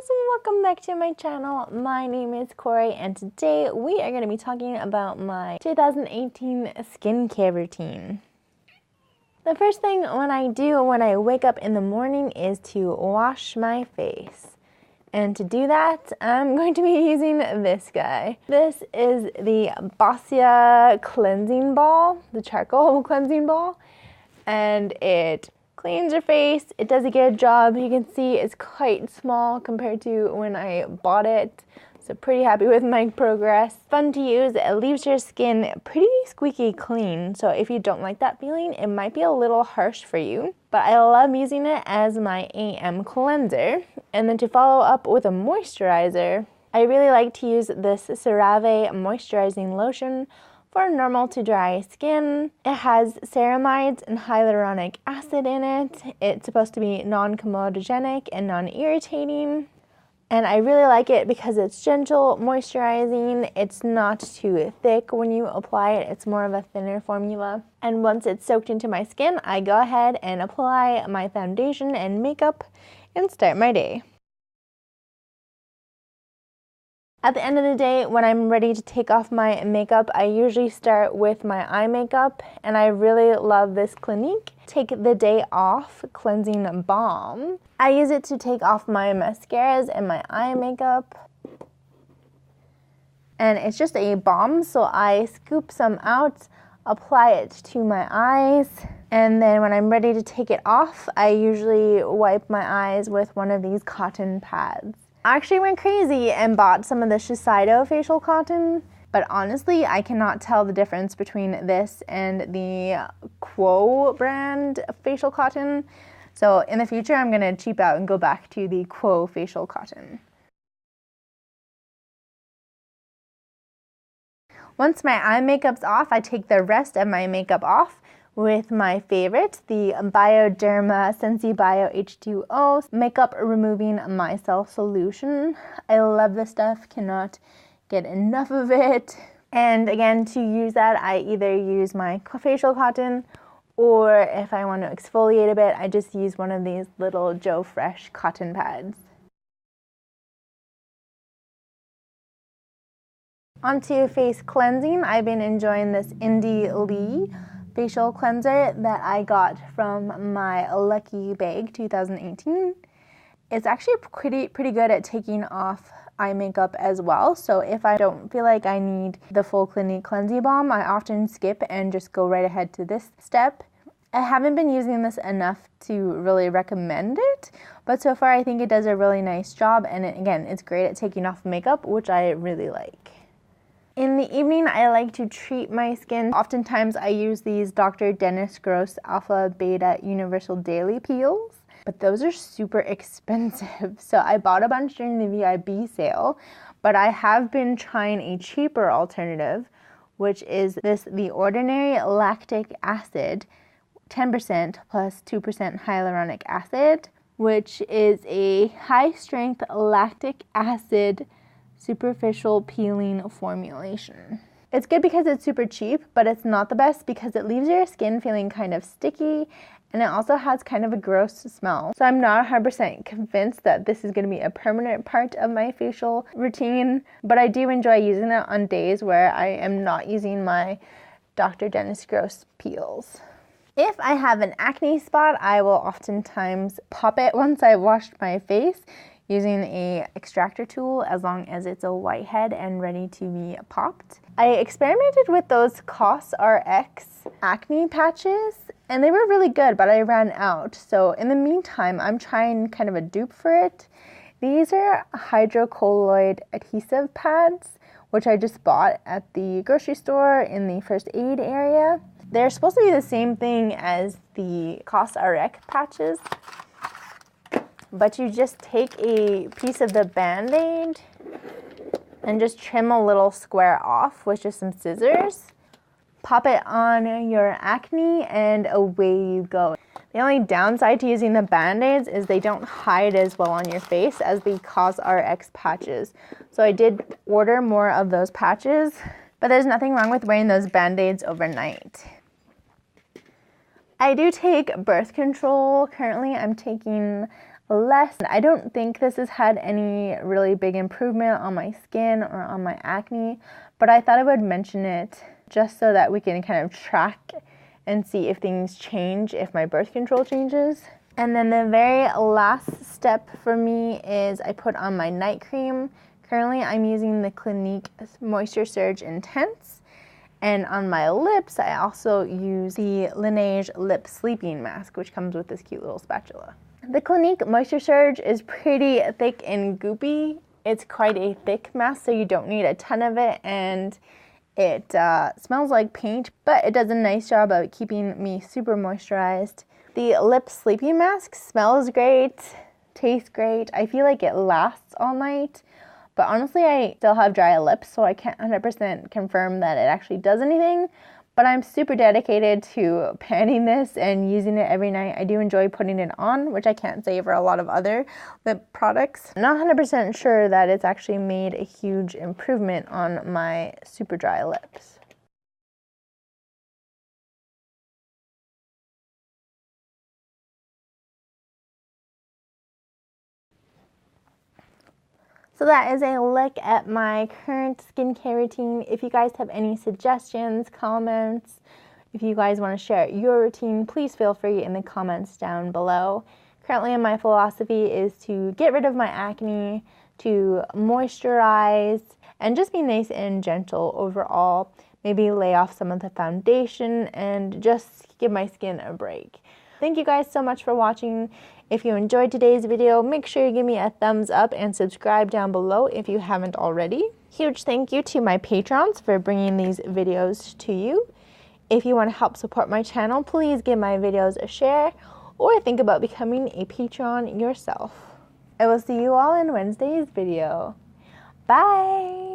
guys, welcome back to my channel. My name is Corrie and today we are going to be talking about my 2018 skincare routine. The first thing when I wake up in the morning is to wash my face. And to do that, I'm going to be using this guy. This is the Boscia cleansing ball, the charcoal cleansing ball, and it cleans your face. It does a good job. You can see it's quite small compared to when I bought it. So pretty happy with my progress. Fun to use. It leaves your skin pretty squeaky clean. So if you don't like that feeling, it might be a little harsh for you. But I love using it as my AM cleanser. And then to follow up with a moisturizer, I really like to use this CeraVe moisturizing lotion for normal to dry skin. It has ceramides and hyaluronic acid in it. It's supposed to be non-comedogenic and non-irritating. And I really like it because it's gentle, moisturizing. It's not too thick when you apply it. It's more of a thinner formula. And once it's soaked into my skin, I go ahead and apply my foundation and makeup and start my day. At the end of the day, when I'm ready to take off my makeup, I usually start with my eye makeup, and I really love this Clinique Take the Day Off Cleansing Balm. I use it to take off my mascaras and my eye makeup. And it's just a balm, so I scoop some out, apply it to my eyes, and then when I'm ready to take it off, I usually wipe my eyes with one of these cotton pads. I actually went crazy and bought some of the Shiseido facial cotton, but honestly, I cannot tell the difference between this and the Quo brand facial cotton. So in the future, I'm going to cheap out and go back to the Quo facial cotton. Once my eye makeup's off, I take the rest of my makeup off with my favorite, the Bioderma Sensi Bio H2O Makeup Removing Micelle Solution. I love this stuff, cannot get enough of it. And again, to use that, I either use my facial cotton, or if I want to exfoliate a bit, I just use one of these little Joe Fresh cotton pads. Onto face cleansing, I've been enjoying this Indie Lee facial cleanser that I got from my Lucky Bag 2018. It's actually pretty good at taking off eye makeup as well. So if I don't feel like I need the full Clinique cleansing balm, I often skip and just go right ahead to this step. I haven't been using this enough to really recommend it, but so far I think it does a really nice job, and again, it's great at taking off makeup, which I really like. In the evening, I like to treat my skin. Oftentimes, I use these Dr. Dennis Gross Alpha Beta Universal Daily Peels, but those are super expensive. So I bought a bunch during the VIB sale, but I have been trying a cheaper alternative, which is the Ordinary Lactic Acid, 10% plus 2% hyaluronic acid, which is a high-strength lactic acid superficial peeling formulation. It's good because it's super cheap, but it's not the best because it leaves your skin feeling kind of sticky, and it also has kind of a gross smell. So I'm not 100% convinced that this is going to be a permanent part of my facial routine, but I do enjoy using it on days where I am not using my Dr. Dennis Gross peels. If I have an acne spot, I will oftentimes pop it once I've washed my face using a extractor tool, as long as it's a whitehead and ready to be popped. I experimented with those COSRX acne patches, and they were really good, but I ran out. So in the meantime, I'm trying kind of a dupe for it. These are hydrocolloid adhesive pads, which I just bought at the grocery store in the first aid area. They're supposed to be the same thing as the COSRX patches, but you just take a piece of the Band-Aid and just trim a little square off with just some scissors. Pop it on your acne and away you go. The only downside to using the Band-Aids is they don't hide as well on your face as the COSRX patches. So I did order more of those patches, but there's nothing wrong with wearing those Band-Aids overnight. I do take birth control. Currently I'm taking less. I don't think this has had any really big improvement on my skin or on my acne, but I thought I would mention it just so that we can kind of track and see if things change, if my birth control changes. And then the very last step for me is I put on my night cream. Currently I'm using the Clinique Moisture Surge Intense. And on my lips, I also use the Laneige Lip Sleeping Mask, which comes with this cute little spatula. The Clinique Moisture Surge is pretty thick and goopy. It's quite a thick mask, so you don't need a ton of it, and it smells like paint, but it does a nice job of keeping me super moisturized. The Lip Sleeping Mask smells great, tastes great. I feel like it lasts all night, but honestly, I still have dry lips, so I can't 100% confirm that it actually does anything. But I'm super dedicated to panning this and using it every night. I do enjoy putting it on, which I can't say for a lot of other lip products. I'm not 100% sure that it's actually made a huge improvement on my super dry lips. So that is a look at my current skincare routine. If you guys have any suggestions, comments, if you guys want to share your routine, please feel free in the comments down below. Currently, my philosophy is to get rid of my acne, to moisturize, and just be nice and gentle overall. Maybe lay off some of the foundation and just give my skin a break. Thank you guys so much for watching. If you enjoyed today's video, make sure you give me a thumbs up and subscribe down below if you haven't already. Huge thank you to my patrons for bringing these videos to you. If you want to help support my channel, please give my videos a share or think about becoming a patron yourself. I will see you all in Wednesday's video. Bye!